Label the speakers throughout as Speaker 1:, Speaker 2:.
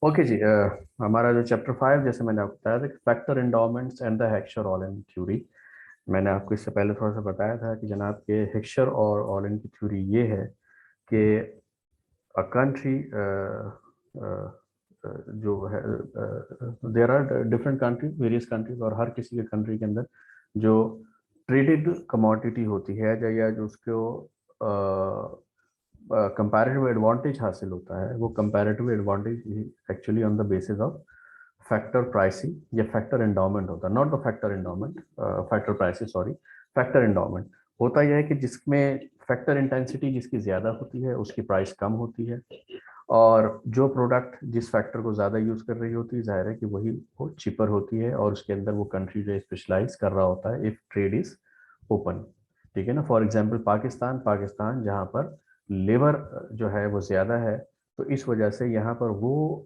Speaker 1: Okay जी। हमारा जो chapter 5, जैसे मैंने आपको बताया था कि factor endowments and the Heckscher Ohlin theory. मैंने आपको इससे पहले थोड़ा सा बताया था कि जनाब के हेक्सचर और ऑलन की थ्योरी ये है कि अ कंट्री जो है, there are different countries, various countries, और हर किसी के कंट्री के अंदर जो ट्रेडेड कमोडिटी होती है या जो उसको कंपैरेटिव एडवांटेज हासिल होता है, वो comparative advantage actually on the basis of factor pricing या फैक्टर एंडोमेंट होता है। Not the factor endowment, factor pricing, sorry, factor endowment. होता यह है कि जिसमें फैक्टर इंटेंसिटी जिसकी ज़्यादा होती है उसकी प्राइस कम होती है, और जो प्रोडक्ट जिस फैक्टर को ज़्यादा यूज़ कर रही होती है, जाहिर है कि वही वो चिपर होती है, और उसके अंदर वो कंट्री जो स्पेशलाइज कर रहा होता है इफ़ ट्रेड इज़ ओपन। ठीक है ना। फॉर एग्जांपल पाकिस्तान, जहाँ पर लेबर जो है वो ज़्यादा है, तो इस वजह से यहाँ पर वो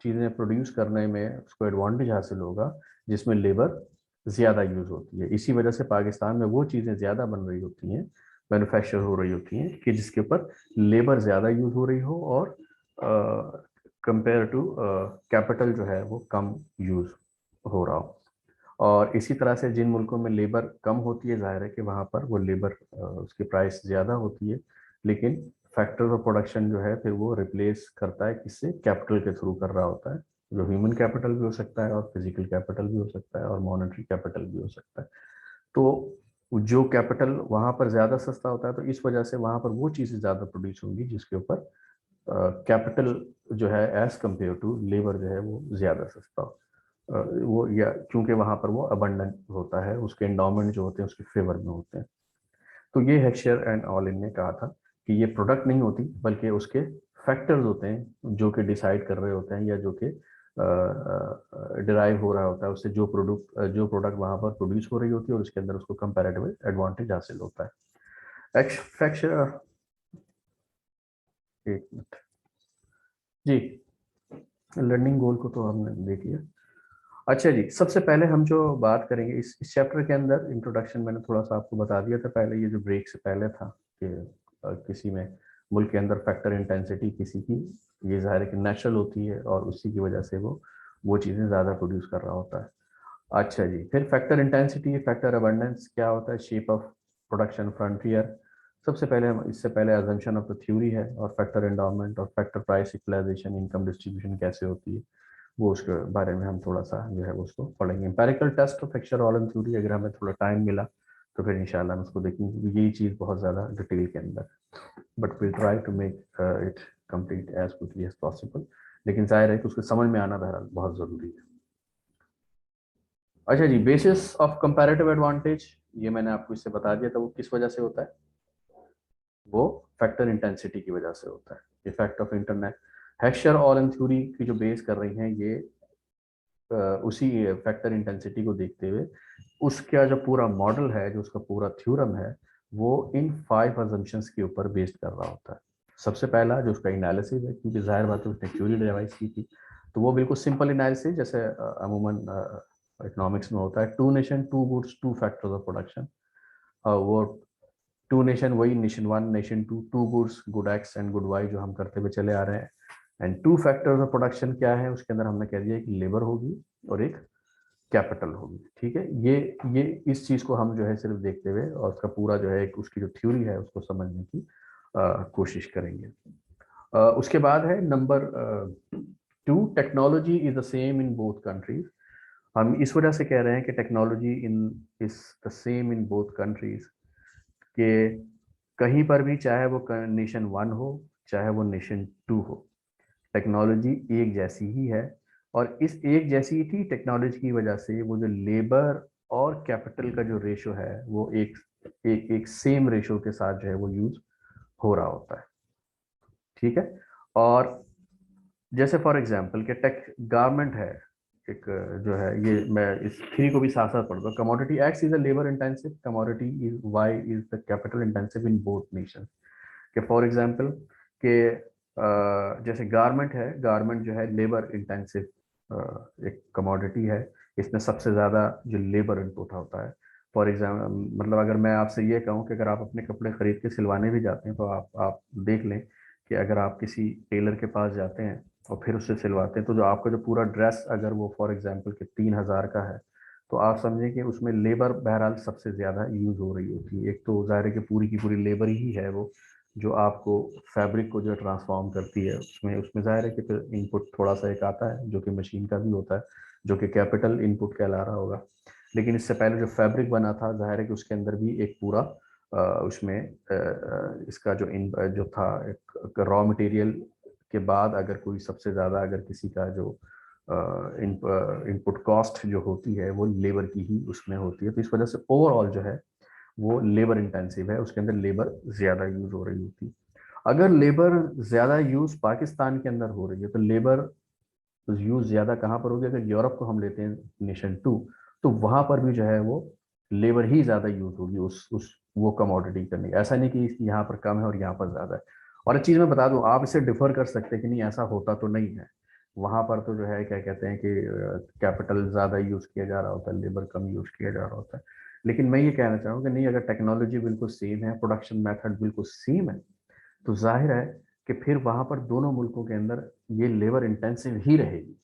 Speaker 1: चीज़ें प्रोड्यूस करने में उसको एडवांटेज हासिल होगा जिसमें लेबर ज़्यादा यूज़ होती है। इसी वजह से पाकिस्तान में वो चीज़ें ज़्यादा बन रही होती हैं, मैन्युफैक्चर हो रही होती हैं कि जिसके ऊपर लेबर ज़्यादा यूज़ हो रही हो, और कंपेयर टू कैपिटल जो है वो कम यूज़ हो रहा हो। और इसी तरह से जिन मुल्कों में लेबर कम होती है, जाहिर है कि वहाँ पर वो लेबर उसकी प्राइस ज़्यादा होती है, लेकिन फैक्टर ऑफ प्रोडक्शन जो है फिर वो रिप्लेस करता है किससे, कैपिटल के थ्रू कर रहा होता है, जो ह्यूमन कैपिटल भी हो सकता है और फिजिकल कैपिटल भी हो सकता है और मॉनेटरी कैपिटल भी हो सकता है। तो जो कैपिटल वहाँ पर ज़्यादा सस्ता होता है, तो इस वजह से वहाँ पर वो चीज़ें ज़्यादा प्रोड्यूस होंगी जिसके ऊपर कैपिटल जो है एज कम्पेयर टू लेबर जो है वो ज़्यादा सस्ता हो। वो या क्योंकि वहाँ पर वो अबंडेंट होता है, उसके एंडाउमेंट जो होते हैं उसके फेवर में होते हैं। तो ये हेक्सचर एंड ऑलिन ने कहा था कि ये प्रोडक्ट नहीं होती बल्कि उसके फैक्टर्स होते हैं जो कि डिसाइड कर रहे होते हैं, या जो कि डिराइव हो रहा होता है उससे, जो प्रोडक्ट वहाँ पर प्रोड्यूस हो रही होती है और उसके अंदर उसको कंपैरेटिव एडवांटेज हासिल होता है। फैक्चर, एक मिनट जी, लर्निंग गोल को तो हमने देख लिया। अच्छा जी, सबसे पहले हम जो बात करेंगे इस चैप्टर के अंदर, इंट्रोडक्शन मैंने थोड़ा सा आपको बता दिया था पहले, ये जो ब्रेक से पहले था कि किसी में मुल्क के अंदर फैक्टर इंटेंसिटी किसी की, ये ज़ाहिर है कि नेचुरल होती है और उसी की वजह से वो चीज़ें ज़्यादा प्रोड्यूस कर रहा होता है। अच्छा जी, फिर फैक्टर इंटेंसिटी, फैक्टर अबंडेंस क्या होता है, शेप ऑफ प्रोडक्शन फ्रंटियर। सबसे पहले हम इससे पहले अजम्पशन ऑफ द थ्योरी है, और फैक्टर एंडाउमेंट और factor price equalization, income distribution कैसे होती है, वो उसके बारे में हम थोड़ा सा जो है उसको पढ़ेंगे। एम्पेरिकल टेस्ट ऑफ फ्रैक्चर ऑलन थ्योरी, अगर हमें थोड़ा टाइम मिला तो फिर इंशाल्लाह हम उसको देखेंगे। यही चीज़ बहुत ज़्यादा डिटेल के अंदर, but will try to make it complete as quickly as possible. लेकिन जाहिर है कि उसको समझ में आना बहरहाल बहुत ज़रूरी है। अच्छा जी, बेसिस ऑफ कंपैरेटिव एडवांटेज, ये मैंने आपको इससे बता दिया था, वो किस वजह से होता है, वो फैक्टर इंटेंसिटी की वजह से होता है। Effect of internet, हेक्सचर Ohlin theory की जो बेस कर रही हैं ये उसी फैक्टर इंटेंसिटी को देखते हुए उसका जो पूरा मॉडल है, जो उसका पूरा थ्योरम है, वो इन 5 अजम्पशंस के ऊपर बेस्ड कर रहा होता है। सबसे पहला जो उसका एनालिसिस है, क्योंकि जाहिर बात है उसने थ्योरी डिवाइस की थी, तो वो बिल्कुल सिंपल एनालिसिस जैसे अमूमन इकोनॉमिक्स में होता है, two nation two goods two factors of production. वो टू नेशन वही nation one, nation two, two goods, good X and good Y जो हम करते हुए चले आ रहे हैं। And two factors of production क्या है, उसके अंदर हमने कह दिया कि लेबर होगी और एक कैपिटल होगी। ठीक है, ये इस चीज को हम जो है सिर्फ देखते हुए और उसका पूरा जो है उसकी जो थ्योरी है उसको समझने की कोशिश करेंगे। उसके बाद है number 2, technology is the same in both countries. हम इस वजह से कह रहे हैं कि technology in is the same in both countries, कि कहीं पर भी चाहे वो नेशन वन हो चाहे वो नेशन टू हो, टेक्नोलॉजी एक जैसी ही है। और इस एक जैसी थी टेक्नोलॉजी की वजह से वो जो लेबर और कैपिटल का जो रेशो है वो एक सेम रेशो के साथ जो है वो यूज हो रहा होता है। ठीक है। और जैसे फॉर एग्जांपल कि टेक गारमेंट है, एक जो है, ये मैं इस थ्री को भी साथ साथ पढ़ दूँ। Commodity X is a labour intensive commodity, is Y is the capital intensive in both nation. कि फॉर एग्जांपल कि जैसे गारमेंट है, गारमेंट जो है लेबर इंटेंसिव एक कमोडिटी है, इसमें सबसे ज़्यादा जो लेबर इनपुट होता है। फॉर एग्जाम्पल, मतलब अगर मैं आपसे ये कहूँ कि अगर आप अपने कपड़े खरीद के सिलवाने भी जाते हैं तो आप देख लें कि अगर आप किसी टेलर के पास जाते हैं और फिर उससे सिलवाते हैं। तो जो आपका जो पूरा ड्रेस अगर वो फॉर एग्जांपल के 3,000 का है, तो आप समझें कि उसमें लेबर बहरहाल सबसे ज़्यादा यूज़ हो रही होती है। एक तो ज़ाहिर है कि पूरी की पूरी लेबर ही है वो जो आपको फैब्रिक को जो ट्रांसफॉर्म करती है। उसमें उसमें ज़ाहिर है कि फिर इनपुट थोड़ा सा एक आता है जो कि मशीन का भी होता है, जो कि कैपिटल इनपुट कहला रहा होगा। लेकिन इससे पहले जो फैब्रिक बना था, ज़ाहिर है कि उसके अंदर भी एक पूरा उसमें इसका जो था एक रॉ मटेरियल के बाद अगर कोई सबसे ज़्यादा अगर किसी का जो इनपुट कॉस्ट जो होती है वो लेबर की ही उसमें होती है। तो इस वजह से ओवरऑल जो है वो लेबर इंटेंसिव है, उसके अंदर लेबर ज़्यादा यूज़ हो रही होती है। अगर लेबर ज़्यादा यूज़ पाकिस्तान के अंदर हो रही है, तो लेबर यूज़ ज़्यादा कहाँ पर होगी? अगर यूरोप को हम लेते हैं नेशन टू, तो वहाँ पर भी जो है वो लेबर ही ज़्यादा यूज़ होगी उस वो कमोडिटी करने। ऐसा नहीं कि यहाँ पर कम है और यहाँ पर ज़्यादा है। और एक चीज़ मैं बता दूं, आप इसे डिफर कर सकते हैं कि नहीं ऐसा होता तो नहीं है। वहाँ पर तो जो है क्या कहते हैं कि कैपिटल ज़्यादा यूज़ किया जा रहा होता है, लेबर कम यूज़ किया जा रहा होता है। लेकिन मैं ये कहना चाहूँगा कि नहीं, अगर टेक्नोलॉजी बिल्कुल सेम है, प्रोडक्शन मेथड बिल्कुल सेम है, तो जाहिर है कि फिर वहाँ पर दोनों मुल्कों के अंदर ये लेबर इंटेंसिव ही रहेगी।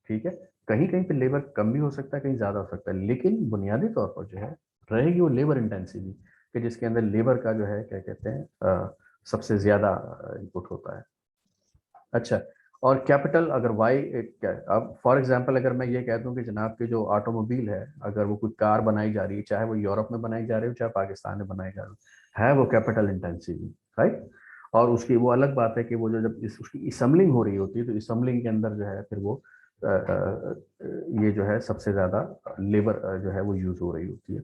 Speaker 1: ठीक है, कहीं कहीं पे लेबर कम भी हो सकता है, कहीं ज़्यादा हो सकता है, लेकिन बुनियादी तौर पर जो है रहेगी वो लेबर इंटेंसिव ही, कि जिसके अंदर लेबर का जो है क्या कहते हैं सबसे ज़्यादा इनपुट होता है। अच्छा, और कैपिटल अगर वाई क्या, अब फॉर एग्जांपल अगर मैं ये कह दूं कि जनाब की जो ऑटोमोबाइल है, अगर वो कोई कार बनाई जा रही है, चाहे वो यूरोप में बनाई जा रही हो चाहे पाकिस्तान में बनाई जा रही है वो कैपिटल इंटेंसिव ही, राइट। और उसकी वो अलग बात है कि वो जो जब उसकी असम्बलिंग हो रही होती है, तो असम्बलिंग के अंदर जो है फिर वो ये जो है सबसे ज़्यादा लेबर जो है वो यूज़ हो रही होती है।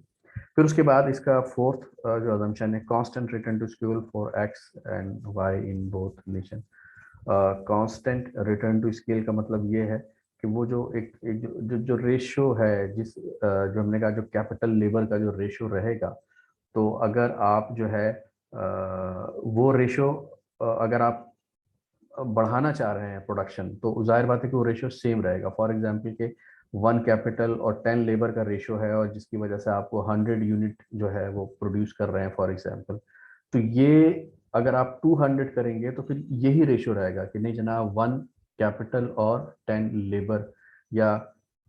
Speaker 1: फिर उसके बाद इसका फोर्थ जो अजम्पशन है, constant return to school for X and Y in both nation. Constant return to scale का मतलब ये है कि वो जो एक जो रेशियो है, जो हमने कहा जो कैपिटल लेबर का जो रेशियो रहेगा, तो अगर आप जो है वो रेशियो अगर आप बढ़ाना चाह रहे हैं प्रोडक्शन, तो जाहिर बात है कि वो रेशियो सेम रहेगा। फॉर एग्जांपल के 1 कैपिटल और 10 लेबर का रेशियो है, और जिसकी वजह से आपको 100 यूनिट जो है वो प्रोड्यूस कर रहे हैं फॉर एग्जांपल, तो ये अगर आप 200 करेंगे तो फिर यही रेशियो रहेगा कि नहीं जनाब 1 कैपिटल और 10 लेबर, या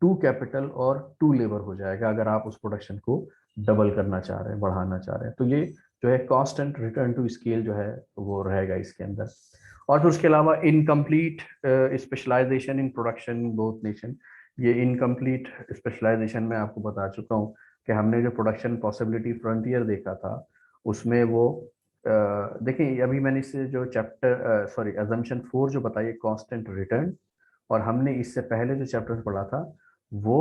Speaker 1: 2 कैपिटल और 2 लेबर हो जाएगा अगर आप उस प्रोडक्शन को डबल करना चाह रहे हैं, बढ़ाना चाह रहे हैं। तो ये जो है कांस्टेंट रिटर्न टू स्केल जो है वो रहेगा इसके अंदर। और फिर उसके अलावा incomplete specialization in production both nation. ये इनकम्प्लीट स्पेशलाइजेशन में आपको बता चुका हूँ कि हमने जो प्रोडक्शन पॉसिबिलिटी फ्रंटियर देखा था, उसमें वो देखिए अभी मैंने इससे जो चैप्टर सॉरी अजम्पशन 4 जो बताइए कांस्टेंट रिटर्न, और हमने इससे पहले जो चैप्टर पढ़ा था वो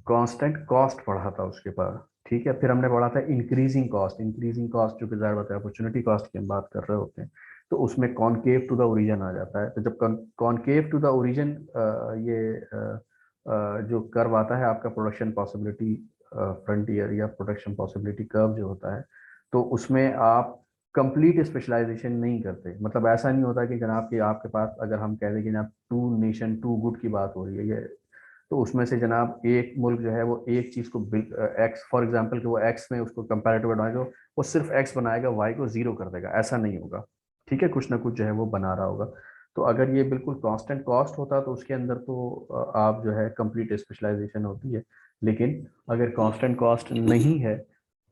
Speaker 1: कांस्टेंट कॉस्ट पढ़ा था उसके बाद। ठीक है, फिर हमने पढ़ा था इंक्रीजिंग कॉस्ट। इंक्रीजिंग कॉस्ट जो कि जाहिर बात है अपॉर्चुनिटी कॉस्ट की हम बात कर रहे होते हैं, तो उसमें कॉनकेव टू द ओरिजिन आ जाता है। तो जब कॉनकेव टू द ओरिजिन ये जो कर्व आता है आपका प्रोडक्शन पॉसिबिलिटी फ्रंटियर या प्रोडक्शन पॉसिबिलिटी कर्व जो होता है, तो उसमें आप कंप्लीट स्पेशलाइजेशन नहीं करते। मतलब ऐसा नहीं होता कि जनाब कि आपके पास अगर हम कह दें कि जनाब टू नेशन टू गुड की बात हो रही है, ये तो उसमें से जनाब एक मुल्क जो है वो एक चीज़ को एक्स फॉर एग्जांपल कि वो एक्स में उसको कंपैरेटिव एडवांटेज हो, वो सिर्फ एक्स बनाएगा, वाई को जीरो कर देगा, ऐसा नहीं होगा। ठीक है, कुछ ना कुछ जो है वो बना रहा होगा। तो अगर ये बिल्कुल कांस्टेंट कॉस्ट होता तो उसके अंदर तो आप जो है कंप्लीट स्पेशलाइजेशन होती है। लेकिन अगर कांस्टेंट कॉस्ट नहीं है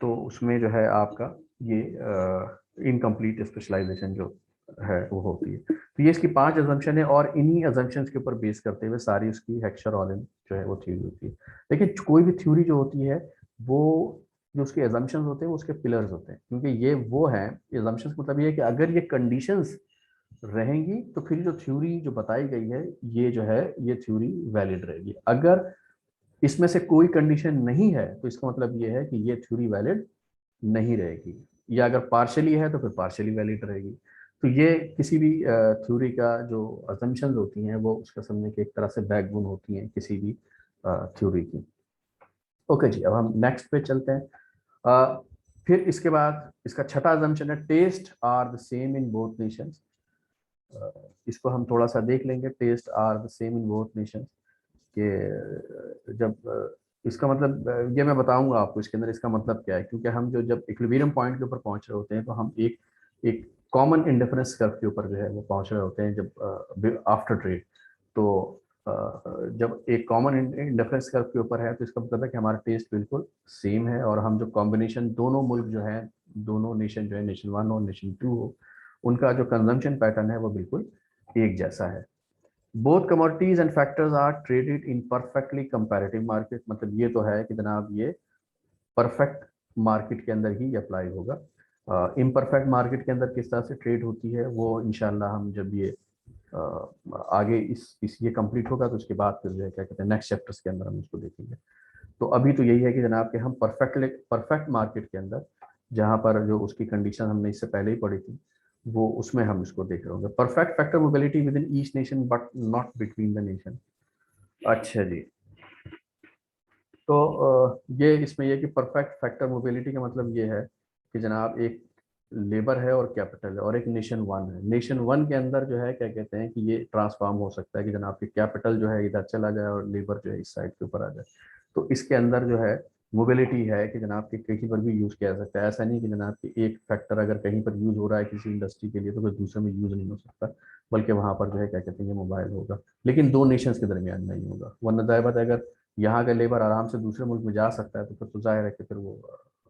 Speaker 1: तो उसमें जो है आपका ये इनकम्प्लीट स्पेशलाइजेशन जो है वो होती है। तो ये इसकी 5 अजम्पशन है, और इन्हीं अजम्पशंस के ऊपर बेस करते हुए सारी उसकी हेक्सचर ऑलिन जो है वो थ्योरी होती है। लेकिन कोई भी थ्योरी जो होती है वो जो उसके अजम्पशंस होते हैं वो उसके पिलर्स होते हैं, क्योंकि ये वो हैं अजम्पशंस, मतलब ये है कि अगर ये कंडीशंस रहेंगी तो फिर जो थ्योरी जो बताई गई है ये जो है ये थ्योरी वैलिड रहेगी। अगर इसमें से कोई कंडीशन नहीं है तो इसका मतलब ये है कि ये थ्योरी वैलिड नहीं रहेगी, या अगर पार्शली है तो फिर पार्शली वैलिड रहेगी। तो ये किसी भी थ्योरी का जो अजम्पशंस होती हैं वो उसका समझने की एक तरह से बैकबोन होती हैं किसी भी थ्योरी की। ओके जी, अब हम नेक्स्ट पे चलते हैं। फिर इसके बाद इसका छठा अजम्पशन है taste are the same in both nations. इसको हम थोड़ा सा देख लेंगे, taste are the same in both nations कि जब इसका मतलब ये मैं बताऊंगा आपको इसके अंदर इसका मतलब क्या है, क्योंकि हम जो जब इक्विलिब्रियम पॉइंट के ऊपर पहुंच रहे होते हैं तो हम एक एक कॉमन इंडिफरेंस कर्व के ऊपर जो है वो पहुंच रहे होते हैं जब आफ्टर ट्रेड। तो जब एक कॉमन इंडिफरेंस कर्व के ऊपर है तो इसका मतलब है कि हमारा टेस्ट बिल्कुल सेम है, और हम जो कॉम्बिनेशन दोनों मुल्क जो है, दोनों नेशन जो है, नेशन 1 और नेशन 2 हो, उनका जो कंजम्पशन पैटर्न है वो बिल्कुल एक जैसा है। Both commodities and factors are traded in perfectly comparative market. मतलब ये तो है कि जनाब ये परफेक्ट मार्केट के अंदर ही अप्लाई होगा। इम्परफेक्ट मार्केट के अंदर किस तरह से ट्रेड होती है वो इंशाल्लाह हम जब ये आगे इस ये कंप्लीट होगा तो उसके बाद फिर जो है क्या कहते हैं नेक्स्ट चैप्टर्स के अंदर हम इसको देखेंगे। तो अभी तो यही है कि जनाब कि हम परफेक्ट मार्केट के अंदर जहाँ पर जो उसकी कंडीशन हमने इससे पहले ही पढ़ी थी वो उसमें हम इसको देख रहे होंगे। Perfect factor mobility with in each nation but not between the nation. अच्छा जी, तो ये इसमें यह कि परफेक्ट फैक्टर मोबिलिटी का मतलब ये है कि जनाब एक लेबर है और कैपिटल है और एक नेशन 1 है। नेशन 1 के अंदर जो है क्या कहते हैं कि ये ट्रांसफॉर्म हो सकता है कि जनाब की कैपिटल जो है इधर चला जाए और लेबर जो है इस साइड के ऊपर आ जाए। तो इसके अंदर जो है मोबिलिटी है कि जनाब की कहीं पर भी यूज़ किया जा सकता है। ऐसा नहीं कि जनाब की एक फैक्टर अगर कहीं पर यूज़ हो रहा है किसी इंडस्ट्री के लिए तो कोई दूसरे में यूज़ नहीं हो सकता, बल्कि वहाँ पर जो है क्या कहते हैं ये मोबाइल होगा, लेकिन दो नेशंस के दरमियान नहीं होगा। वरना दायबत अगर यहाँ का लेबर आराम से दूसरे मुल्क में जा सकता है तो फिर तो जाहिर है कि फिर वो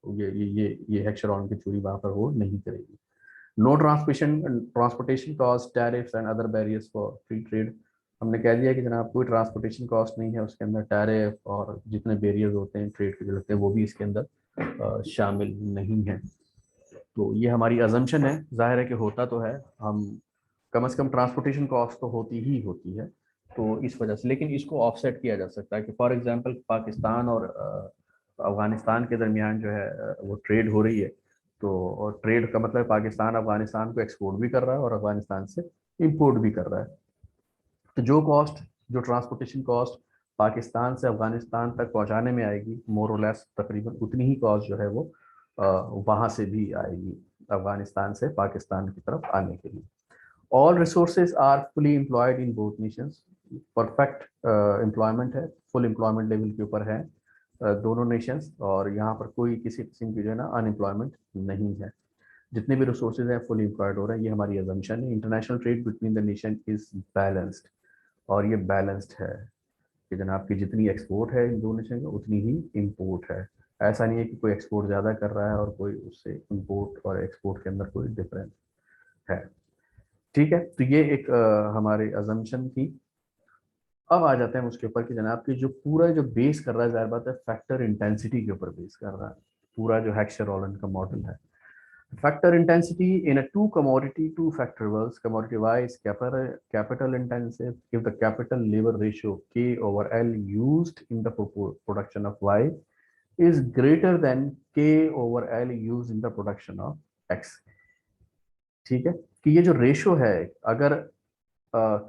Speaker 1: ये हेक्सरॉन की चोरी वहाँ पर वो नहीं करेगी। No transportation cost, tariffs and other barriers for free trade. हमने कह दिया कि जनाब कोई ट्रांसपोर्टेशन कॉस्ट नहीं है, उसके अंदर टैरिफ और जितने बैरियर्स होते हैं ट्रेड के जो लगते हैं वो भी इसके अंदर शामिल नहीं है। तो ये हमारी अजम्पशन है, जाहिर है कि होता तो है, हम कम से कम ट्रांसपोर्टेशन कॉस्ट तो होती ही होती है। तो इस वजह से, लेकिन इसको ऑफसेट किया जा सकता है कि फॉर एग्जांपल पाकिस्तान और अफगानिस्तान के दरमियान जो है वो ट्रेड हो रही है। तो और ट्रेड का मतलब पाकिस्तान अफगानिस्तान को एक्सपोर्ट भी कर रहा है और अफगानिस्तान से इंपोर्ट भी कर रहा है। तो जो ट्रांसपोर्टेशन कॉस्ट पाकिस्तान से अफगानिस्तान तक पहुंचाने में आएगी, मोर और लेस तकरीबन उतनी ही कॉस्ट जो है वो वहां से भी आएगी अफगानिस्तान से पाकिस्तान की तरफ आने के लिए। All resources are fully employed in both nations. Perfect employment है, फुल एम्प्लॉयमेंट लेवल के ऊपर है दोनों नेशंस, और यहाँ पर कोई किसी किस्म की जो है ना अनएम्प्लॉयमेंट नहीं है। जितने भी रिसोर्सेज हैं फुल एम्प्लॉयड हो रहे हैं, ये हमारी अजम्पशन है। International trade between the nation is balanced, और ये बैलेंस्ड है कि जनाब की जितनी एक्सपोर्ट है इन दो नेशन में उतनी ही इंपोर्ट है। ऐसा नहीं है कि कोई एक्सपोर्ट ज़्यादा कर रहा है और कोई उससे इंपोर्ट और एक्सपोर्ट के अंदर कोई डिफरेंस है। ठीक है, तो ये एक हमारी अजम्पशन थी। अब आ जाते हैं उसके ऊपर कि जनाब की जो पूरा जो बेस कर रहा है, जाहिर बात है फैक्टर इंटेंसिटी के ऊपर बेस कर रहा है पूरा जो हेक्सर-रोलन का मॉडल है। Factor intensity in a two factor worlds, commodity Y is capital intensive if the capital labor ratio K over L used in the production of Y is greater than K over L used in the production of X। ठीक है, कि ये जो ratio है, अगर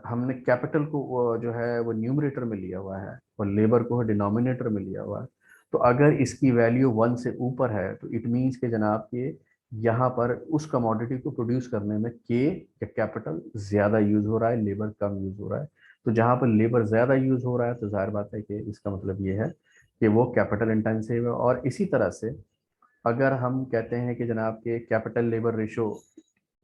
Speaker 1: हमने capital को जो है वो न्यूमरेटर में लिया हुआ है और लेबर को डिनोमिनेटर में लिया हुआ है, तो अगर इसकी वैल्यू 1 से ऊपर है तो इट मीन्स के जनाब के यहाँ पर उस कमोडिटी को प्रोड्यूस करने में के या कैपिटल ज़्यादा यूज़ हो रहा है, लेबर कम यूज़ हो रहा है। तो जहाँ पर लेबर ज़्यादा यूज़ हो रहा है तो जाहिर बात है कि इसका मतलब ये है कि वो कैपिटल इंटेंसिव है। और इसी तरह से अगर हम कहते हैं कि जनाब के कैपिटल लेबर रेशो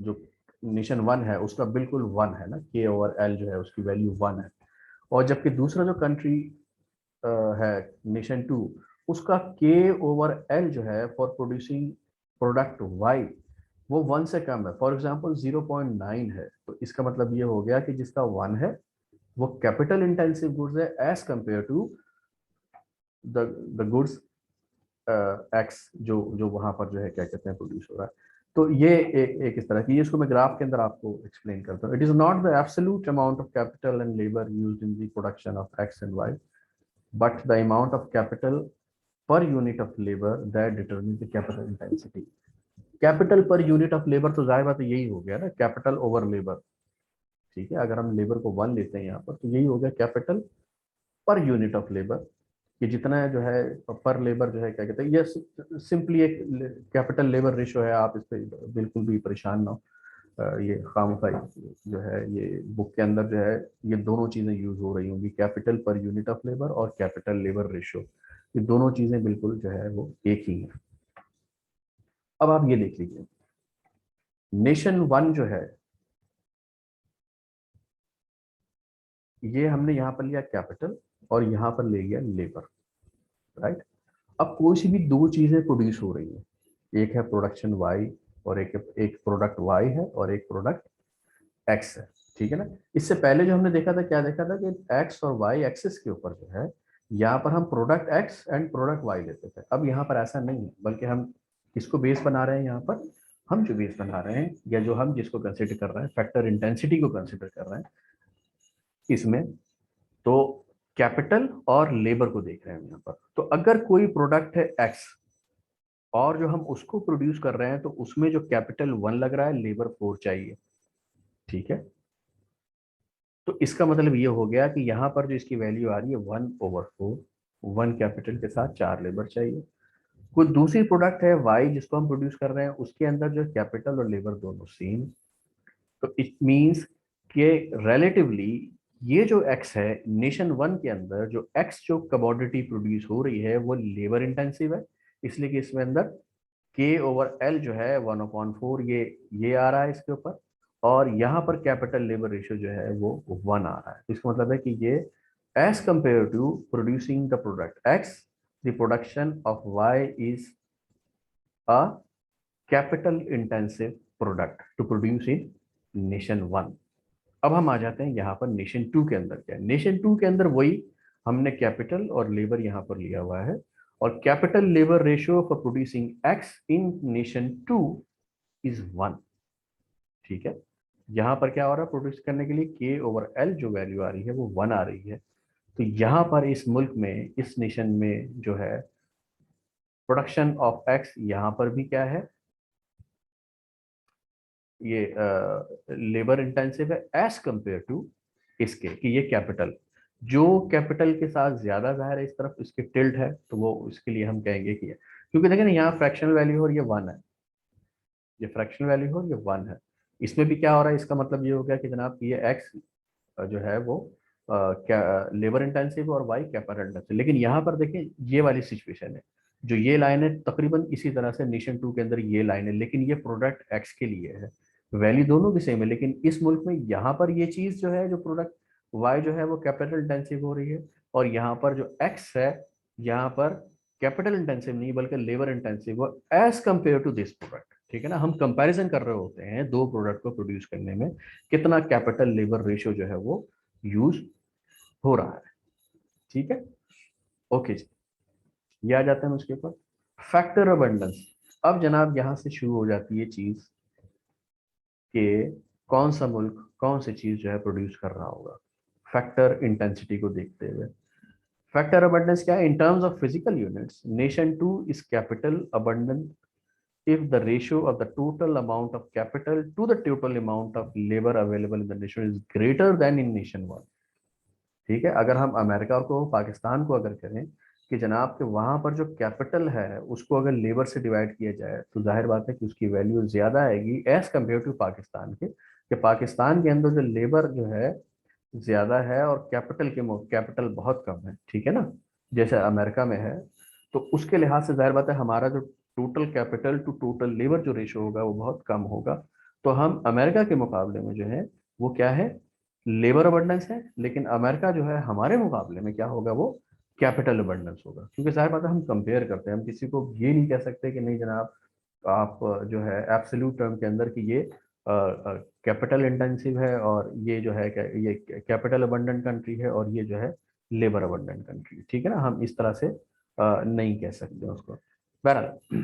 Speaker 1: जो नेशन 1 है उसका बिल्कुल 1 है ना, के ओवर एल जो है उसकी वैल्यू 1 है, और जबकि दूसरा जो कंट्री है नेशन 2, उसका के ओवर एल जो है फॉर प्रोड्यूसिंग प्रोडक्ट वाई वो 1 से कम है, फॉर एग्जांपल 0.9 है। तो इसका मतलब ये हो गया कि जिसका 1 है वो कैपिटल इंटेंसिव गुड्स है as compare to the goods X जो जो वहां पर जो है क्या कहते हैं प्रोड्यूस हो रहा है। तो ये एक इस तरह की, इसको मैं ग्राफ के अंदर आपको एक्सप्लेन करता हूँ। It is not the absolute amount of capital and labour used in the production of X and Y, but the amount of capital per unit of labour that determine the capital intensity. Capital per unit of labour, तो जाहिर बात यही हो गया ना, capital over labour. ठीक है, अगर हम लेबर को 1 लेते हैं यहाँ पर तो यही हो गया capital per unit of labour, कि जितना जो है पर लेबर जो है क्या कहते हैं, ये सिंपली एक कैपिटल लेबर रेशो है। आप इस पर बिल्कुल भी परेशान ना हो, ये खामखाई जो है ये बुक के अंदर जो है ये दोनों चीज़ें यूज हो रही होंगी, capital per unit of labour और कैपिटल लेबर रेशो। ये दोनों चीज़ें बिल्कुल जो है वो एक ही हैं। अब आप ये देख लीजिए नेशन वन जो है, ये हमने यहाँ पर लिया कैपिटल और यहाँ पर ले लिया लेबर, राइट। अब कोई सी भी दो चीजें प्रोड्यूस हो रही है, एक है प्रोडक्शन वाई और एक प्रोडक्ट वाई है और एक प्रोडक्ट एक्स है, ठीक है ना। इससे पहले जो हमने देखा था, क्या देखा था कि एक्स और वाई एक्सिस के ऊपर जो है, यहाँ पर हम product X and product Y लेते थे। अब यहाँ पर ऐसा नहीं है, बल्कि हम किसको बेस बना रहे हैं, यहाँ पर हम जो बेस बना रहे हैं या जो हम जिसको कंसिडर कर रहे हैं, फैक्टर इंटेंसिटी को कंसिडर कर रहे हैं इसमें, तो कैपिटल और लेबर को देख रहे हैं यहाँ पर। तो अगर कोई प्रोडक्ट है एक्स और जो हम उसको प्रोड्यूस कर रहे हैं, तो उसमें जो कैपिटल 1 लग रहा है, लेबर 4 चाहिए, ठीक है। तो इसका मतलब ये हो गया कि यहाँ पर जो इसकी वैल्यू आ रही है 1/4, 1 कैपिटल के साथ 4 लेबर चाहिए। कोई दूसरी प्रोडक्ट है वाई जिसको हम प्रोड्यूस कर रहे हैं, उसके अंदर जो कैपिटल और लेबर दोनों सेम, तो इट मींस कि रिलेटिवली ये जो एक्स है, नेशन वन के अंदर जो एक्स जो कमोडिटी प्रोड्यूस हो रही है वो लेबर इंटेंसिव है, इसलिए कि इसमें अंदर K/L जो है 1/4 ये आ रहा है इसके ऊपर, और यहाँ पर कैपिटल लेबर रेशियो जो है वो 1 आ रहा है। इसका मतलब है कि ये as compare to producing the product X, the production of Y is a capital intensive product to produce in nation one. अब हम आ जाते हैं यहाँ पर नेशन टू के अंदर। क्या है नेशन टू के अंदर, वही हमने कैपिटल और लेबर यहाँ पर लिया हुआ है, और capital labour ratio for producing x in nation two is 1, ठीक है। यहाँ पर क्या हो रहा है, प्रोड्यूस करने के लिए K/L जो वैल्यू आ रही है वो 1 आ रही है। तो यहाँ पर इस मुल्क में, इस नेशन में जो है प्रोडक्शन ऑफ एक्स, यहाँ पर भी क्या है, ये लेबर इंटेंसिव है एज कंपेयर टू इसके, कि ये कैपिटल, जो कैपिटल के साथ ज्यादा जाहिर है इस तरफ इसके टिल्ट है, तो वो इसके लिए हम कहेंगे कि क्योंकि देखें ना, यहाँ फ्रैक्शनल वैल्यू और ये 1 है, ये फ्रैक्शनल वैल्यू और ये 1 है। इसमें भी क्या हो रहा है, इसका मतलब ये हो गया कि जनाब ये एक्स जो है वो क्या लेबर इंटेंसिव और वाई कैपिटल इंटेंसिव। लेकिन यहाँ पर देखें ये वाली सिचुएशन है, जो ये लाइन है तकरीबन इसी तरह से नेशन टू के अंदर ये लाइन है, लेकिन ये प्रोडक्ट एक्स के लिए है, वैल्यू दोनों की सेम है। लेकिन इस मुल्क में यहाँ पर ये चीज जो है, जो प्रोडक्ट वाई जो है वो कैपिटल इंटेंसिव हो रही है, और यहाँ पर जो एक्स है, यहाँ पर कैपिटल इंटेंसिव नहीं बल्कि labour intensive as compare to this product, ठीक है ना। हम कंपैरिजन कर रहे होते हैं दो प्रोडक्ट को प्रोड्यूस करने में, कितना कैपिटल लेबर रेशियो जो है वो यूज हो रहा है, ठीक है। ओके जी, ये आ जाते हैं उसके ऊपर फैक्टर अबंडेंस। अब जनाब यहाँ से शुरू हो जाती है चीज कि कौन सा मुल्क कौन सी चीज जो है प्रोड्यूस कर रहा होगा, फैक्टर इंटेंसिटी को देखते हुए। फैक्टर अबंडेंस क्या है, in terms of physical units nation two is capital abundant if the ratio of the total amount of capital to the total amount of labor available in the nation is greater than in nation one, ठीक है। अगर हम America को, पाकिस्तान को अगर करें कि जनाब के वहां पर जो कैपिटल है उसको अगर लेबर से डिवाइड किया जाए, तो जाहिर बात है कि उसकी वैल्यू ज्यादा आएगी एज कम्पेयर टू पाकिस्तान के, कि पाकिस्तान के अंदर जो लेबर जो है ज्यादा है और कैपिटल बहुत कम है, ठीक है ना, जैसे अमेरिका में है। तो उसके लिहाज से जाहिर बात है हमारा जो total capital to total labour जो रेशो होगा वो बहुत कम होगा। तो हम अमेरिका के मुकाबले में जो है वो क्या है, लेबर अबंडेंस है, लेकिन अमेरिका जो है हमारे मुकाबले में क्या होगा, वो कैपिटल अबंडेंस होगा। क्योंकि जाहिर बात है हम कंपेयर करते हैं, हम किसी को ये नहीं कह सकते कि नहीं जनाब आप जो है एब्सोल्यूट टर्म के अंदर कि ये कैपिटल इंटेंसिव है और ये जो है ये कैपिटल अबंडेंट कंट्री है और ये जो है लेबर अबंडेंट कंट्री, ठीक है ना। हम इस तरह से नहीं कह सकते उसको। बहरहाल,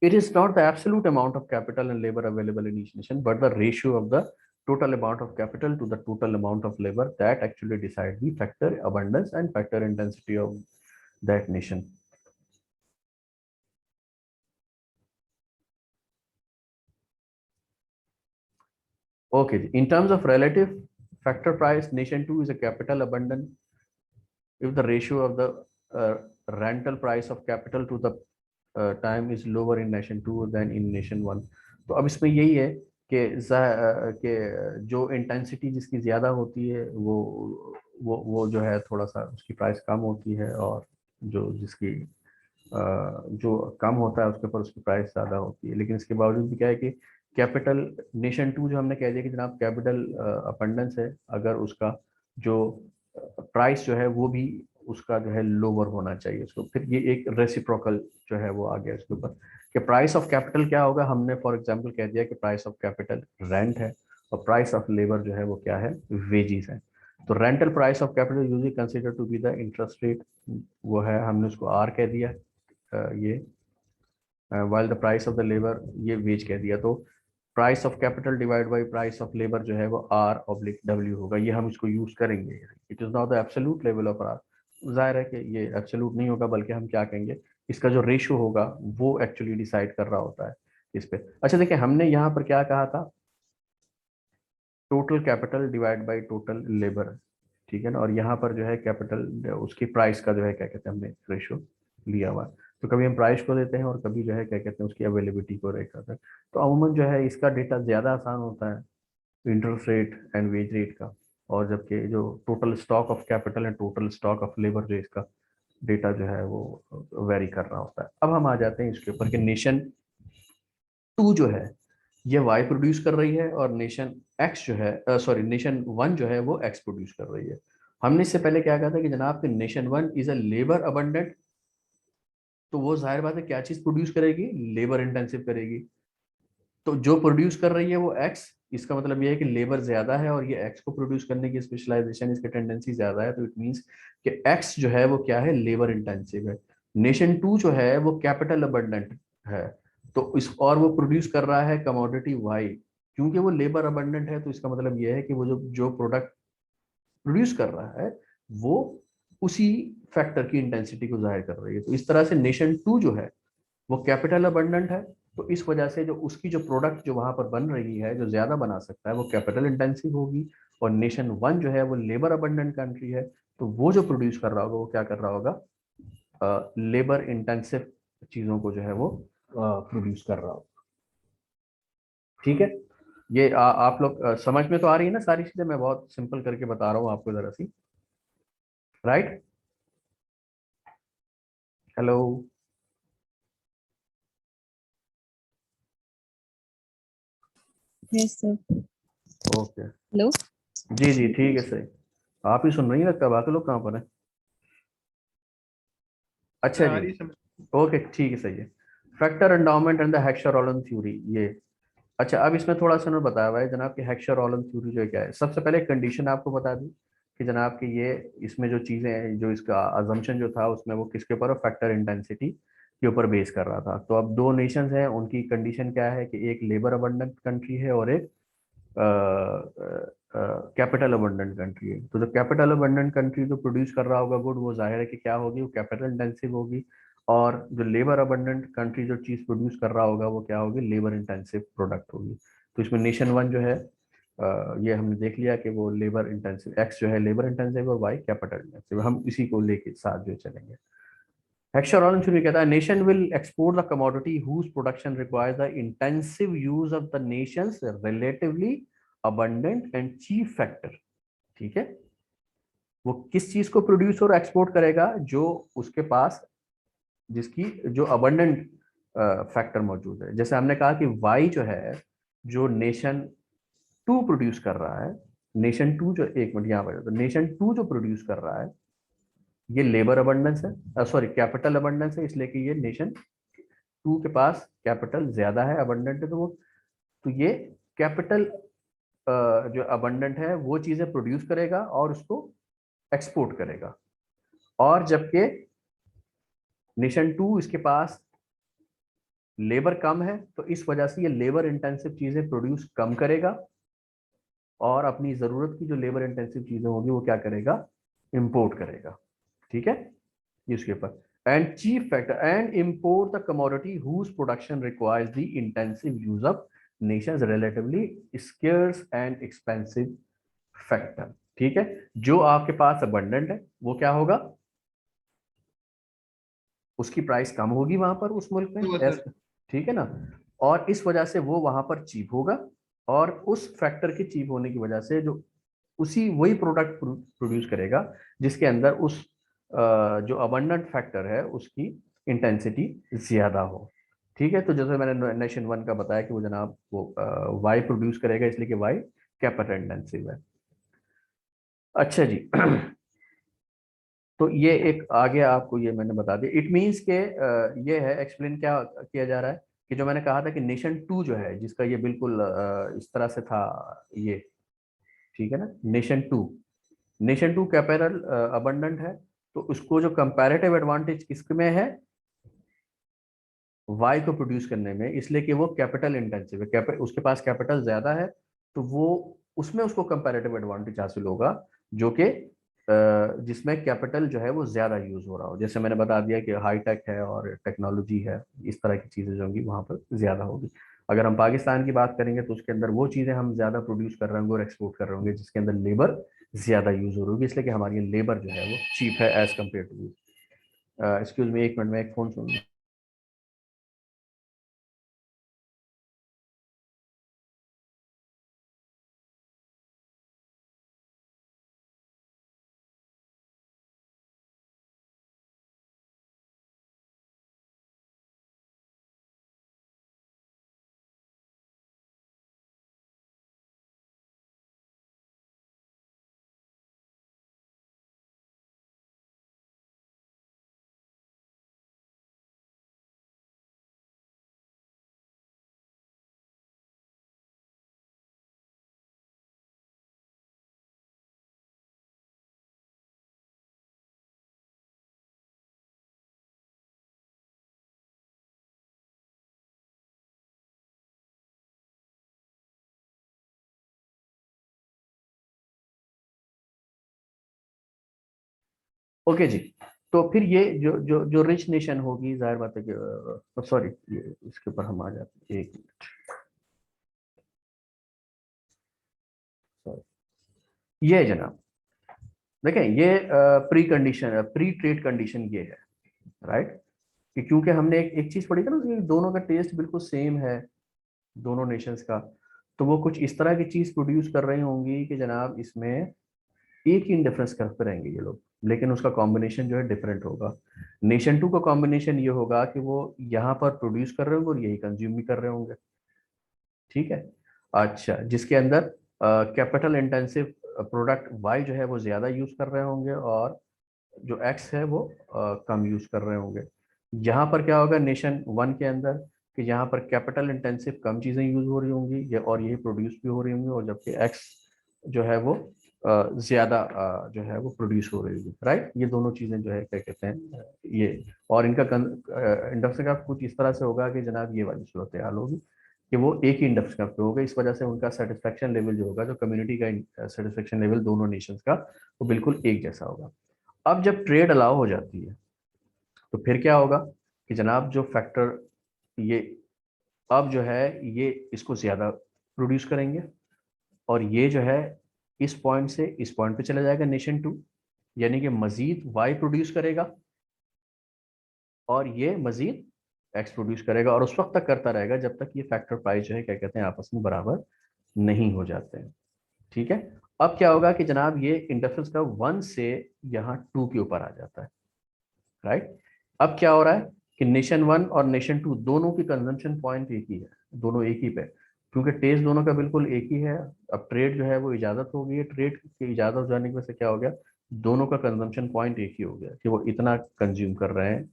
Speaker 1: it is not the absolute amount of capital and labor available in each nation, but the ratio of the total amount of capital to the total amount of labor that actually decide the factor abundance and factor intensity of that nation. Okay, in terms of relative factor price, nation 2 is a capital abundant if the ratio of the rental price of capital to the time is lower in nation 2 than in nation 1। तो अब इसमें यही है कि जो intensity जिसकी ज़्यादा होती है वो जो है थोड़ा सा उसकी प्राइस कम होती है, और जो जिसकी जो कम होता है उसके ऊपर उसकी प्राइस ज़्यादा होती है। लेकिन इसके बावजूद भी क्या है कि कैपिटल नेशन टू जो हमने कह दिया कि जनाब कैपिटल अबंडेंस है, अगर उसका जो प्राइस जो है वो भी उसका जो है लोअर होना चाहिए उसको, फिर ये एक रेसिप्रोकल जो है वो आ गया इसके ऊपर कि प्राइस ऑफ कैपिटल क्या होगा। हमने फॉर एग्जांपल कह दिया कि प्राइस ऑफ कैपिटल रेंट है और प्राइस ऑफ लेबर जो है वो क्या है, वेजेस है। तो rental price of capital usually consider to be the interest rate, वो है, हमने उसको आर कह दिया, ये while the price of the labour ये वेज कह दिया। तो price of capital divide by price of labour जो है वो आर ऑब्लिक डब्ल्यू होगा, ये हम इसको यूज करेंगे। It is not the absolute level of R, जाहिर है कि ये एब्सोल्यूट नहीं होगा, बल्कि हम क्या कहेंगे, इसका जो रेशियो होगा वो एक्चुअली डिसाइड कर रहा होता है इस पे। अच्छा देखिए, हमने यहाँ पर क्या कहा था, total capital divide by total labour, ठीक है ना, और यहाँ पर जो है कैपिटल उसकी प्राइस का जो है क्या कहते हैं हमने रेशियो लिया हुआ है। तो कभी हम प्राइस को देते हैं और कभी जो है क्या कहते हैं उसकी अवेलेबिलिटी को रेखा करते हैं। तो अमूमन जो है इसका डेटा ज़्यादा आसान होता है interest rate and wage rate का, और जबकि जो total stock of capital and total stock of labour जो इसका डेटा जो है वो वेरी कर रहा होता है। अब हम आ जाते हैं इसके ऊपर कि नेशन टू जो है ये वाई प्रोड्यूस कर रही है और नेशन एक्स जो है सॉरी नेशन वन जो है वो एक्स प्रोड्यूस कर रही है। हमने इससे पहले क्या कहा था कि जनाब कि nation one is a labour abundant, तो वो जाहिर बात है क्या चीज प्रोड्यूस करेगी, लेबर इंटेंसिव करेगी। तो जो प्रोड्यूस कर रही है वो एक्स, इसका मतलब ये है कि लेबर ज्यादा है और ये एक्स को प्रोड्यूस करने की स्पेशलाइजेशन, इसकी टेंडेंसी ज्यादा है, तो इट मींस कि एक्स जो है वो क्या है, लेबर इंटेंसिव है। नेशन टू जो है वो कैपिटल अबंडेंट है, तो इस और वो प्रोड्यूस कर रहा है कमोडिटी वाई। क्योंकि वो लेबर अबंडेंट है तो इसका मतलब ये है कि वो जो जो प्रोडक्ट प्रोड्यूस कर रहा है वो उसी फैक्टर की इंटेंसिटी को जाहिर कर रही है। तो इस तरह से नेशन टू जो है वो कैपिटल अबंडेंट है, तो इस वजह से जो उसकी जो प्रोडक्ट जो वहां पर बन रही है, जो ज्यादा बना सकता है, वो कैपिटल इंटेंसिव होगी। और नेशन वन जो है वो लेबर अबंडेंट कंट्री है, तो वो जो प्रोड्यूस कर रहा होगा वो क्या कर रहा होगा, लेबर इंटेंसिव चीजों को जो है वो प्रोड्यूस कर रहा होगा। ठीक है, ये आप लोग समझ में तो आ रही है ना सारी चीजें, मैं बहुत सिंपल करके बता रहा हूँ आपको जरा सी, right. Hello,
Speaker 2: yes sir.
Speaker 1: Okay,
Speaker 2: hello.
Speaker 1: जी जी ठीक है, सही। आप ही सुन रही हैं लगता है, बाकी लोग कहाँ पर हैं? अच्छा जी, ओके ठीक है, सही है। Factor endowment and the Heckscher theory, ये अच्छा। अब इसमें थोड़ा सा उन्होंने बताया हुआ है जनाब कि हेक्सर थ्योरी जो क्या है। सबसे पहले कंडीशन आपको बता दी कि जनाब कि ये इसमें जो चीजें हैं, जो इसका अजम्पशन जो था उसमें वो किसके ऊपर, फैक्टर इंटेंसिटी के ऊपर बेस कर रहा था। तो अब दो नेशंस हैं, उनकी कंडीशन क्या है कि एक लेबर अबंडेंट कंट्री है और एक कैपिटल अबंडेंट कंट्री है। तो जो कैपिटल अबंडेंट कंट्री जो प्रोड्यूस कर रहा होगा गुड, वो जाहिर है कि क्या होगी, वो कैपिटल इंटेंसिव होगी। और जो लेबर अबंडेंट कंट्री जो चीज प्रोड्यूस कर रहा होगा वो क्या होगी, लेबर इंटेंसिव प्रोडक्ट होगी। तो इसमें नेशन वन जो है ये हमने देख लिया कि वो लेबर इंटेंसिव, एक्स जो है लेबर इंटेंसिव और वाई कैपिटल इंटेंसिव, हम इसी को लेके साथ जो चलेंगे। Hexagon theory कहता है nation will export the commodity whose production requires the intensive use of the nation's relatively abundant and cheap factor। ठीक है, वो किस चीज को प्रोड्यूस और एक्सपोर्ट करेगा, जो उसके पास जिसकी जो अबंडेंट फैक्टर मौजूद है। जैसे हमने कहा कि वाई जो है, जो नेशन टू प्रोड्यूस कर रहा है, नेशन टू जो, एक मिनट यहाँ पर, तो नेशन टू जो प्रोड्यूस कर रहा है ये लेबर अबंडेंस है, सॉरी कैपिटल अबंडेंस है, इसलिए कि ये नेशन टू के पास कैपिटल ज्यादा है, अबंडेंट है, तो वो, तो ये कैपिटल जो अबंडेंट है वो चीजें प्रोड्यूस करेगा और उसको एक्सपोर्ट करेगा। और जबकि नेशन टू इसके पास लेबर कम है, तो इस वजह से ये लेबर इंटेंसिव चीजें प्रोड्यूस कम करेगा और अपनी जरूरत की जो लेबर इंटेंसिव चीजें होगी वो क्या करेगा, इंपोर्ट करेगा। ठीक है, इसके ऊपर and chief factor and import the commodity whose production requires the intensive use of nations relatively scarce and expensive factor. ठीक है, जो आपके पास अबंडेंट है वो क्या होगा, उसकी प्राइस कम होगी वहां पर उस मुल्क में, ठीक है ना, और इस वजह से वो वहां पर चीप होगा। और उस फैक्टर के चीप होने की वजह से जो उसी वही प्रोडक्ट प्रोड्यूस करेगा जिसके अंदर उस जो अबंडेंट फैक्टर है उसकी इंटेंसिटी ज्यादा हो। ठीक है, तो जैसे मैंने नेशन वन का बताया कि वो जनाब वो वाई प्रोड्यूस करेगा, इसलिए कि वाई कैपिटल इंटेंसिव है। अच्छा जी तो ये एक आ गया, आपको ये मैंने बता दिया। इट मीन्स के ये है, एक्सप्लेन क्या किया जा रहा है कि जो मैंने कहा था कि नेशन टू जो है, जिसका ये बिल्कुल इस तरह से था ये, ठीक है ना, nation two, nation two capital abundant है, तो उसको जो कंपैरेटिव एडवांटेज किसमें है, वाई को प्रोड्यूस करने में, इसलिए कि वो कैपिटल इंटेंसिव है, उसके पास कैपिटल ज्यादा है, तो वो उसमें उसको कंपैरेटिव एडवांटेज हासिल होगा, जो कि जिसमें कैपिटल जो है वो ज्यादा यूज हो रहा हो। जैसे मैंने बता दिया कि हाई टेक है और टेक्नोलॉजी है, इस तरह की चीजें जो होंगी वहां पर ज्यादा होगी। अगर हम पाकिस्तान की बात करेंगे तो उसके अंदर वो चीजें हम ज्यादा प्रोड्यूस कर रहे होंगे और एक्सपोर्ट कर रहे होंगे जिसके अंदर लेबर ज्यादा यूज हो रही होगी, इसलिए कि हमारी लेबर जो है वो चीप है as compare to. Excuse me, एक मिनट में एक फोन सुन। ओके जी, तो फिर ये जो रिच नेशन होगी, जाहिर बात है कि सॉरी, ये इसके ऊपर हम आ जाते हैं, एक मिनट, सॉरी, ये है जनाब, देखें ये pre condition, pre trade condition ये है, राइट, कि क्योंकि हमने एक चीज पढ़ी थी ना कि दोनों का टेस्ट बिल्कुल सेम है, दोनों नेशंस का, तो वो कुछ इस तरह की चीज प्रोड्यूस कर रही होंगी कि जनाब इसमें एक ही इंडिफरेंस करते रहेंगे ये लोग, लेकिन उसका कॉम्बिनेशन जो है डिफरेंट होगा। नेशन टू का कॉम्बिनेशन ये होगा कि वो यहाँ पर प्रोड्यूस कर रहे होंगे और यही कंज्यूम भी कर रहे होंगे, ठीक है। अच्छा, जिसके अंदर कैपिटल इंटेंसिव प्रोडक्ट वाई जो है वो ज्यादा यूज कर रहे होंगे और जो एक्स है वो कम यूज कर रहे होंगे। यहाँ पर क्या होगा नेशन वन के अंदर, कि यहाँ पर कैपिटल इंटेंसिव कम चीजें यूज हो रही होंगी ये, और यही प्रोड्यूस भी हो रही होंगी, और जबकि एक्स जो है वो ज्यादा जो है वो प्रोड्यूस हो रही होगी, राइट। ये दोनों चीजें जो है क्या कहते हैं ये, और इनका इंडेक्स का कुछ इस तरह से होगा कि जनाब ये वाली सूरत हाल होगी कि वो एक ही इंडेक्स का पे होगा, इस वजह से उनका सेटिस्फेक्शन लेवल जो होगा, जो कम्युनिटी का सेटिस्फेक्शन लेवल दोनों नेशंस का, वो बिल्कुल एक जैसा होगा। अब जब ट्रेड अलाउ हो जाती है तो फिर क्या होगा कि जनाब जो फैक्टर ये अब जो है ये इसको ज्यादा प्रोड्यूस करेंगे, और ये जो है इस पॉइंट से इस पॉइंट पे चला जाएगा नेशन टू, यानी कि मजीद वाई प्रोड्यूस करेगा और ये मजीद एक्स प्रोड्यूस करेगा, और उस वक्त तक करता रहेगा जब तक ये फैक्टर प्राइस जो है क्या कहते हैं आपस में बराबर नहीं हो जाते हैं, ठीक है। अब क्या होगा कि जनाब ये इंटरफेरेंस का वन से यहाँ टू के ऊपर आ जाता है, राइट। अब क्या हो रहा है कि नेशन वन और नेशन टू दोनों की कंजम्पशन पॉइंट एक ही है, दोनों एक ही पे, क्योंकि टेस्ट दोनों का बिल्कुल एक ही है। अब ट्रेड जो है वो इजाजत हो गई है, ट्रेड की इजाजत हो जाने की वजह से क्या हो गया, दोनों का कंजम्पशन पॉइंट एक ही हो गया कि वो इतना कंज्यूम कर रहे हैं।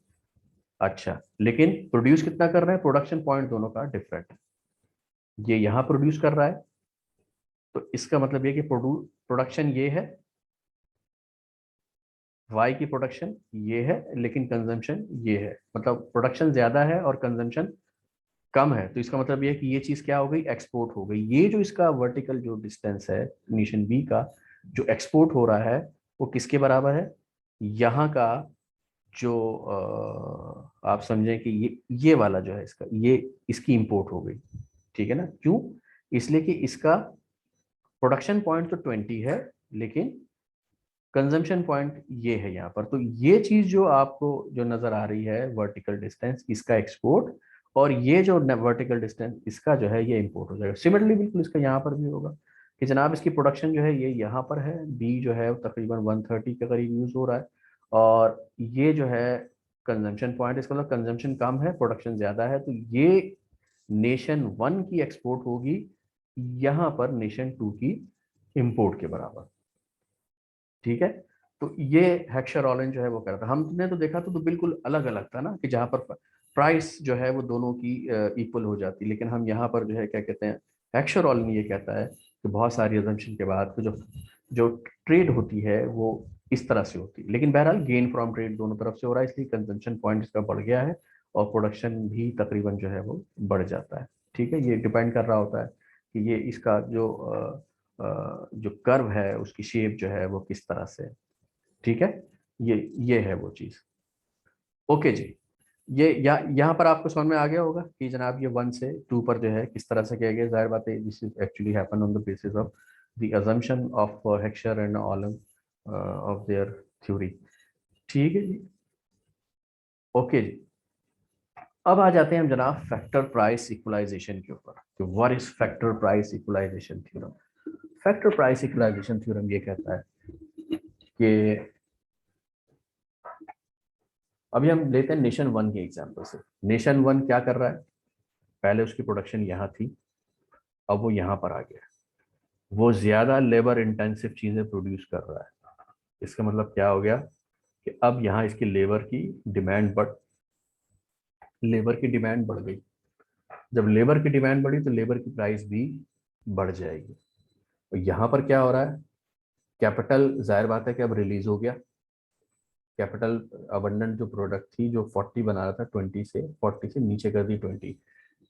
Speaker 1: अच्छा, लेकिन प्रोड्यूस कितना कर रहे हैं, प्रोडक्शन पॉइंट दोनों का डिफरेंट है, ये यहाँ प्रोड्यूस कर रहा है, तो इसका मतलब ये कि प्रोडक्शन ये है, वाई की प्रोडक्शन ये है, लेकिन कंजम्पशन ये है, मतलब प्रोडक्शन ज्यादा है और कंजम्पशन कम है, तो इसका मतलब ये है कि ये चीज क्या हो गई, एक्सपोर्ट हो गई। ये जो इसका वर्टिकल जो डिस्टेंस है नेशन बी का, जो एक्सपोर्ट हो रहा है, वो किसके बराबर है, यहाँ का जो आप समझें कि ये वाला जो है इसका, ये इसकी इंपोर्ट हो गई, ठीक है ना। क्यों, इसलिए कि इसका प्रोडक्शन पॉइंट तो 20 है, लेकिन कंजम्पशन पॉइंट ये है यहाँ पर, तो ये चीज जो आपको जो नजर आ रही है वर्टिकल डिस्टेंस, इसका एक्सपोर्ट, और ये जो वर्टिकल डिस्टेंस इसका जो है ये इंपोर्ट हो जाएगा। सिमिलरली बिल्कुल इसका यहाँ पर भी होगा कि जनाब इसकी प्रोडक्शन जो है ये यहाँ पर है, बी जो है तकरीबन 130 के करीब यूज हो रहा है, और ये जो है कंजम्पशन पॉइंट, इसका मतलब कंजम्पशन कम है, प्रोडक्शन ज्यादा है, तो ये नेशन 1 की एक्सपोर्ट होगी, यहां पर नेशन 2 की इंपोर्ट के बराबर। ठीक है, तो ये हेक्सर ऑलन जो है वो कर रहा था। हमने तो देखा तो बिल्कुल अलग अलग था ना, कि जहां पर प्राइस जो है वो दोनों की इक्वल हो जाती, लेकिन हम यहाँ पर जो है क्या कहते हैं, हेक्सर ऑलन ये कहता है कि बहुत सारी अजम्पशन के बाद तो जो जो ट्रेड होती है वो इस तरह से होती है, लेकिन बहरहाल गेन फ्रॉम ट्रेड दोनों तरफ से हो रहा है, इसलिए कंजम्पशन पॉइंट इसका बढ़ गया है और प्रोडक्शन भी तकरीबन जो है वो बढ़ जाता है। ठीक है, ये डिपेंड कर रहा होता है कि ये इसका जो कर्व है उसकी शेप जो है वो किस तरह से है। ठीक है, ये है वो चीज। ओके जी, ये यहाँ पर आपको समझ में आ गया होगा कि जनाब ये 1 से 2 पर जो है किस तरह से किया गया। जाहिर बात है this is actually happen on the basis of the assumption of Heckscher and Ohlin of their theory. ठीक है जी, ओके जी। अब आ जाते हैं हम जनाब फैक्टर प्राइस इक्वलाइजेशन के ऊपर। तो what is factor price equalization theorem? Factor price equalization theorem ये कहता है कि अभी हम लेते हैं नेशन 1 के एग्जांपल से। नेशन 1 क्या कर रहा है, पहले उसकी प्रोडक्शन यहाँ थी, अब वो यहाँ पर आ गया, वो ज्यादा लेबर इंटेंसिव चीजें प्रोड्यूस कर रहा है। इसका मतलब क्या हो गया कि अब यहाँ इसकी लेबर की डिमांड बढ़ गई। जब लेबर की डिमांड बढ़ी तो लेबर की प्राइस भी बढ़ जाएगी। और यहाँ पर क्या हो रहा है, कैपिटल जाहिर बात है कि अब रिलीज हो गया। कैपिटल अबंडेंट जो प्रोडक्ट थी जो 40 बना रहा था, 40 से नीचे कर दी 20।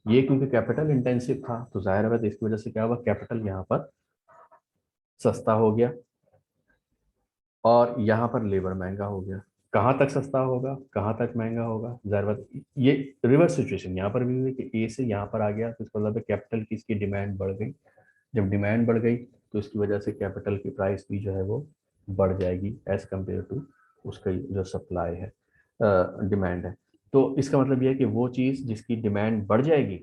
Speaker 1: ये क्योंकि कैपिटल इंटेंसिव था तो जाहिर है इसकी वजह से क्या हुआ, कैपिटल यहाँ पर सस्ता हो गया और यहाँ पर लेबर महंगा हो गया। कहाँ तक सस्ता होगा, कहाँ तक महंगा होगा, जाहिर बात ये रिवर्स सिचुएशन यहाँ पर भी हुई कि ए से यहाँ पर आ गया, तो इसका मतलब कैपिटल की इसकी डिमांड बढ़ गई। जब डिमांड बढ़ गई तो इसकी वजह से कैपिटल की प्राइस भी जो है वो बढ़ जाएगी एज कम्पेयर टू उसका जो सप्लाई है, डिमांड है। तो इसका मतलब ये है कि वो चीज़ जिसकी डिमांड बढ़ जाएगी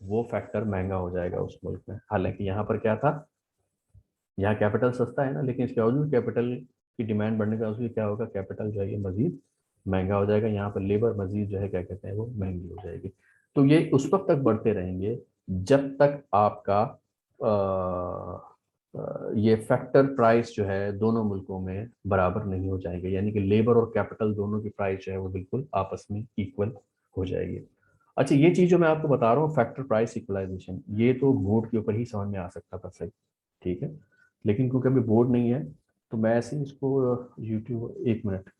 Speaker 1: वो फैक्टर महंगा हो जाएगा उस मुल्क में। हालांकि यहाँ पर क्या था, यहाँ कैपिटल सस्ता है ना, लेकिन इसके बावजूद कैपिटल की डिमांड बढ़ने के बावजूद क्या होगा, कैपिटल जो है ये मजीद महंगा हो जाएगा। यहाँ पर लेबर मजीद जो है क्या कहते हैं वो महंगी हो जाएगी। तो ये उस वक्त तक बढ़ते रहेंगे जब तक आपका ये फैक्टर प्राइस जो है दोनों मुल्कों में बराबर नहीं हो जाएंगे, यानी कि लेबर और कैपिटल दोनों की प्राइस जो है वो बिल्कुल आपस में इक्वल हो जाएगी। अच्छा, ये चीज़ जो मैं आपको बता रहा हूँ फैक्टर प्राइस इक्वलाइजेशन, ये तो बोर्ड के ऊपर ही समझ में आ सकता था सही, ठीक है, लेकिन क्योंकि अभी बोर्ड नहीं है तो मैं ऐसे ही इसको यूट्यूब, एक मिनट